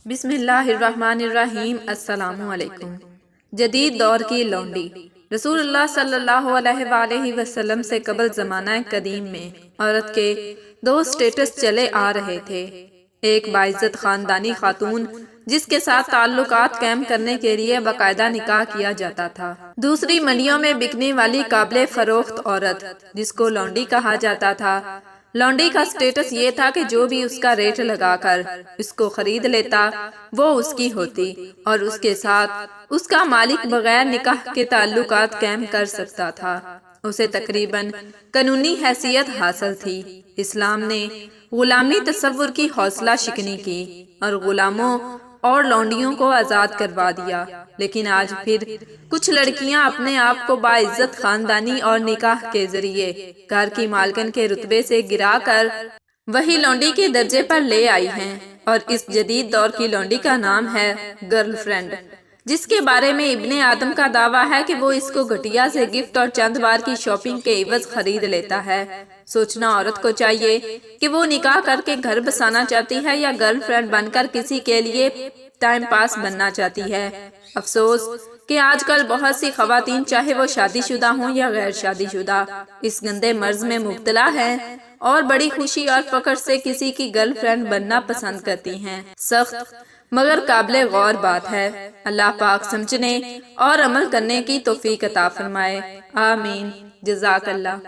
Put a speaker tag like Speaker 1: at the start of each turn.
Speaker 1: بسم اللہ الرحمن الرحیم۔ السلام علیکم۔ جدید دور کی لونڈی۔ رسول اللہ صلی اللہ علیہ وآلہ وسلم سے قبل زمانہ قدیم میں عورت کے دو سٹیٹس چلے آ رہے تھے۔ ایک باعزت خاندانی خاتون جس کے ساتھ تعلقات قائم کرنے کے لیے باقاعدہ نکاح کیا جاتا تھا، دوسری منڈیوں میں بکنے والی قابل فروخت عورت جس کو لونڈی کہا جاتا تھا۔ لونڈی کا سٹیٹس یہ تھا کہ جو بھی اس کا ریٹ لگا کر اس کو خرید لیتا وہ اس کی ہوتی اور اس کے ساتھ اس کا مالک بغیر نکاح کے تعلقات قائم کر سکتا تھا۔ اسے تقریباً قانونی حیثیت حاصل تھی۔ اسلام نے غلامی تصور کی حوصلہ شکنی کی اور غلاموں اور لونڈیوں کو آزاد کروا دیا، لیکن آج پھر کچھ لڑکیاں اپنے آپ کو باعزت خاندانی اور نکاح کے ذریعے گھر کی مالکن کے رتبے سے گرا کر وہی لونڈی کے درجے پر لے آئی ہیں، اور اس جدید دور کی لونڈی کا نام ہے گرل فرینڈ، جس کے بارے میں ابن آدم کا دعویٰ ہے کہ وہ اس کو گھٹیا سے گفٹ اور چند بار کی شاپنگ کے عوض خرید لیتا ہے۔ سوچنا عورت کو چاہیے کہ وہ نکاح کر کے گھر بسانا چاہتی ہے یا گرل فرینڈ بن کر کسی کے لیے ٹائم پاس بننا چاہتی ہے۔ افسوس کہ آج کل بہت سی خواتین چاہے وہ شادی شدہ ہوں یا غیر شادی شدہ اس گندے مرض میں مبتلا ہیں اور بڑی خوشی اور فخر سے کسی کی گرل فرینڈ بننا پسند کرتی ہیں۔ سخت مگر قابل غور بات ہے۔ اللہ پاک سمجھنے اور عمل کرنے کی توفیق عطا فرمائے۔ آمین۔ جزاک اللہ۔